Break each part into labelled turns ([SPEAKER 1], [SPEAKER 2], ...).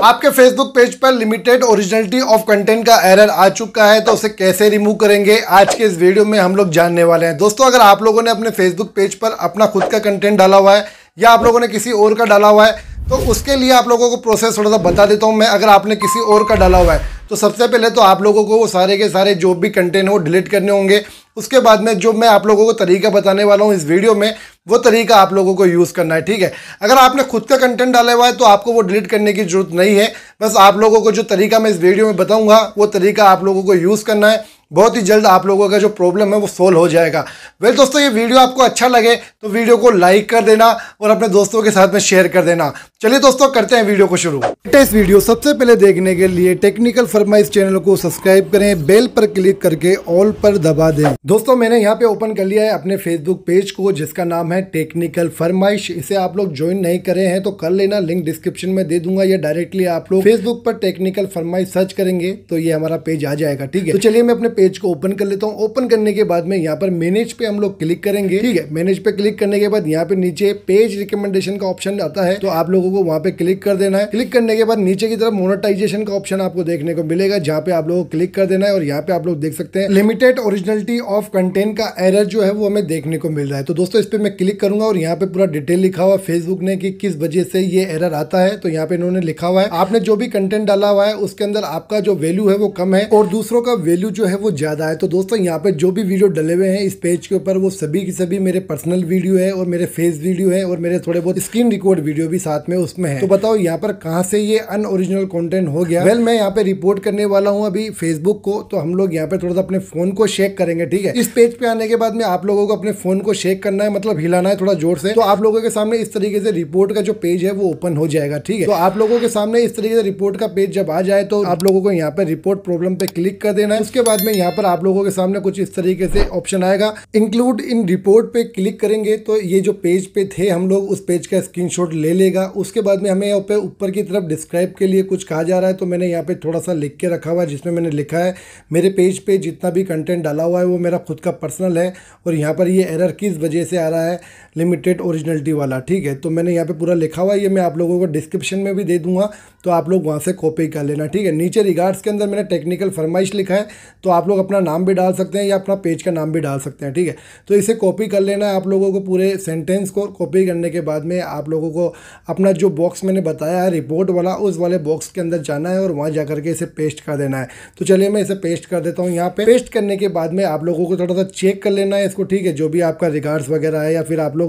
[SPEAKER 1] आपके Facebook page पर limited originality of content का एरर आ चुका है, तो उसे कैसे रिमूव करेंगे आज के इस वीडियो में हम लोग जानने वाले हैं। दोस्तों, अगर आप लोगों ने अपने फेसबुक पेज पर अपना खुद का कंटेंट डाला हुआ है या आप लोगों ने किसी और का डाला हुआ है, तो उसके लिए आप लोगों को प्रोसेस थोड़ा सा बता देता हूं मैं। अगर आपने किसी और का डाला हुआ है तो सबसे पहले तो आप लोगों को वो सारे के सारे जो भी कंटेंट है वो डिलीट करने होंगे। उसके बाद में जो मैं आप लोगों को तरीका बताने वाला हूँ इस वीडियो में, वो तरीका आप लोगों को यूज़ करना है, ठीक है। अगर आपने खुद का कंटेंट डाला हुआ है तो आपको वो डिलीट करने की जरूरत नहीं है। बस आप लोगों को जो तरीका मैं इस वीडियो में बताऊंगा वो तरीका आप लोगों को यूज़ करना है। बहुत ही जल्द आप लोगों का जो प्रॉब्लम है वो सोल्व हो जाएगा। वेल दोस्तों, ये वीडियो आपको अच्छा लगे तो वीडियो को लाइक कर देना और अपने दोस्तों के साथ में शेयर कर देना। चलिए दोस्तों, करते हैं वीडियो को शुरू। इस वीडियो सबसे पहले देखने के लिए टेक्निकल फरमाइश चैनल को सब्सक्राइब करें, बेल पर क्लिक करके ऑल पर दबा दें। दोस्तों, मैंने यहाँ पे ओपन कर लिया है अपने फेसबुक पेज को जिसका नाम है टेक्निकल फरमाइश। इसे आप लोग ज्वाइन नहीं करे हैं तो कर लेना, लिंक डिस्क्रिप्शन में दे दूंगा, या डायरेक्टली आप लोग फेसबुक पर टेक्निकल फरमाइश सर्च करेंगे तो ये हमारा पेज आ जाएगा, ठीक है। तो चलिए मैं अपने पेज को ओपन कर लेता हूँ। ओपन करने के बाद में यहाँ पर मैनेज पे हम लोग क्लिक करेंगे, ठीक है। मैनेज पे क्लिक करने के बाद यहाँ पे नीचे पेज रिकमेंडेशन का ऑप्शन आता है, तो आप लोगों को वहाँ पे क्लिक कर देना है। क्लिक करने के बाद नीचे की तरफ मोनेटाइजेशन का ऑप्शन आपको देखने को मिलेगा, जहाँ पे आप लोगों को क्लिक कर देना है। और यहाँ पे आप लोग देख सकते हैं लिमिटेड ओरिजिनलिटी ऑफ कंटेंट का एरर जो है वो हमें देखने को मिल रहा है। तो दोस्तों, इस पे मैं क्लिक करूंगा और यहाँ पे पूरा डिटेल लिखा हुआ फेसबुक ने कि किस वजह से ये एरर आता है। तो यहाँ पे इन्होंने लिखा हुआ है आपने जो भी कंटेंट डाला हुआ है उसके अंदर आपका जो वैल्यू है वो कम है और दूसरों का वैल्यू जो है वो ज्यादा है। तो दोस्तों, यहाँ पे जो भी वीडियो डले हुए हैं इस पेज के ऊपर वो सभी की सभी मेरे पर्सनल वीडियो है और मेरे फेस वीडियो है और मेरे थोड़े बहुत स्क्रीन रिकॉर्ड वीडियो भी साथ में उसमें है। तो बताओ यहाँ पर कहाँ से ये अनओरिजिनल कंटेंट हो गया। वेल, मैं यहाँ पे रिपोर्ट करने वाला हूँ अभी फेसबुक को। तो हम लोग यहाँ पे थोड़ा सा अपने फोन को शेक करेंगे, ठीक है। इस पेज पे आने के बाद में आप लोगों को अपने फोन को शेक करना है, मतलब हिलाना है थोड़ा जोर से। तो आप लोगों के सामने इस तरीके से रिपोर्ट का जो पेज है वो ओपन हो जाएगा, ठीक है। तो आप लोगों के सामने इस तरीके से रिपोर्ट का पेज जब आ जाए तो आप लोगों को यहाँ पे रिपोर्ट प्रॉब्लम पे क्लिक कर देना है। उसके बाद में यहाँ पर आप लोगों के सामने कुछ इस तरीके से ऑप्शन आएगा, इंक्लूड इन रिपोर्ट पे क्लिक करेंगे तो ये जो पेज पे थे हम लोग उस पेज का स्क्रीनशॉट ले लेगा। उसके बाद में हमें यहाँ पे ऊपर की तरफ डिस्क्राइब के लिए कुछ कहा जा रहा है, तो मैंने यहाँ पे थोड़ा सा लिख के रखा हुआ है जिसमें मैंने लिखा है मेरे पेज पे जितना भी कंटेंट डाला हुआ है वो मेरा खुद का पर्सनल है और यहाँ पर ये एरर किस वजह से आ रहा है, लिमिटेड ओरिजिनलिटी वाला, ठीक है। तो मैंने यहाँ पे पूरा लिखा हुआ है, ये मैं आप लोगों को डिस्क्रिप्शन में भी दे दूंगा, तो आप लोग वहाँ से कॉपी कर लेना, ठीक है। नीचे रिगार्ड्स के अंदर मैंने टेक्निकल फरमाइश लिखा है, तो आप लोग अपना नाम भी डाल सकते हैं या अपना पेज का नाम भी डाल सकते हैं, ठीक है। तो इसे कॉपी कर लेना है आप लोगों को, पूरे सेंटेंस को कॉपी करने के बाद में आप लोगों को अपना जो बॉक्स मैंने बताया है रिपोर्ट वाला, उस वाले बॉक्स के अंदर जाना है और वहाँ जाकर के इसे पेस्ट कर देना है। तो चलिए मैं इसे पेस्ट कर देता हूँ यहाँ पे। पेस्ट करने के बाद में आप लोगों को थोड़ा सा चेक कर लेना है इसको, ठीक है। जो भी आपका रिगार्ड्स वगैरह है या फिर आप लोग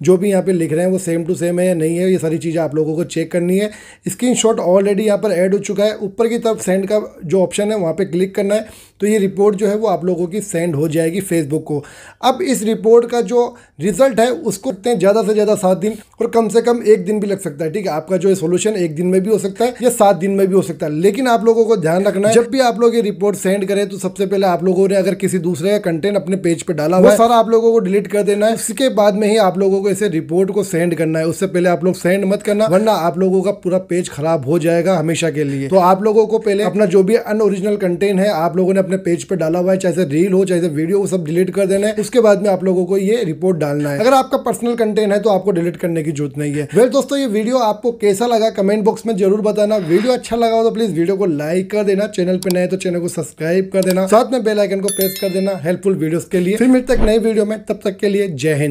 [SPEAKER 1] जो भी यहाँ पे लिख रहे हैं वो सेम टू सेम है या नहीं है, ये सारी चीज़ें आप लोगों को चेक करनी है। स्क्रीनशॉट ऑलरेडी यहाँ पर ऐड हो चुका है। ऊपर की तरफ सेंड का जो ऑप्शन है वहाँ पे क्लिक करना है, तो ये रिपोर्ट जो है वो आप लोगों की सेंड हो जाएगी फेसबुक को। अब इस रिपोर्ट का जो रिजल्ट है उसको ज़्यादा से ज़्यादा 7 दिन और कम से कम 1 दिन भी लग सकता है, ठीक है। आपका जो सोल्यूशन 1 दिन में भी हो सकता है या 7 दिन में भी हो सकता है। लेकिन आप लोगों को ध्यान रखना है जब भी आप लोग ये रिपोर्ट सेंड करें तो सबसे पहले आप लोगों ने अगर किसी दूसरे का कंटेंट अपने पेज पे डाला हुआ है सारा आप लोगों को डिलीट कर देना है। उसके बाद में ही आप लोगों को इसे रिपोर्ट को सेंड करना है, उससे पहले आप लोग सेंड मत करना, वरना आप लोगों का पूरा पेज खराब हो जाएगा हमेशा के लिए। तो आप लोगों को पहले अपना जो भी अनओरिजिनल कंटेंट है आप लोगों ने अपने पेज पे डाला हुआ है, चाहे रील हो चाहे वीडियो, वो सब डिलीट कर देना है। उसके बाद में आप लोगों को ये रिपोर्ट डालना है। अगर आपका पर्सनल कंटेंट है तो आपको डिलीट करने की जरूरत नहीं है। वेल दोस्तों, ये वीडियो आपको कैसा लगा कमेंट बॉक्स में जरूर बताना। वीडियो अच्छा लगा हो तो प्लीज वीडियो को लाइक कर देना, चैनल पे नए तो चैनल को सब्सक्राइब कर देना, साथ में बेल आइकन को प्रेस कर देना हेल्पफुल वीडियोस के लिए। फिर मिलते हैं नई वीडियो में, तब तक के लिए जय हिंद।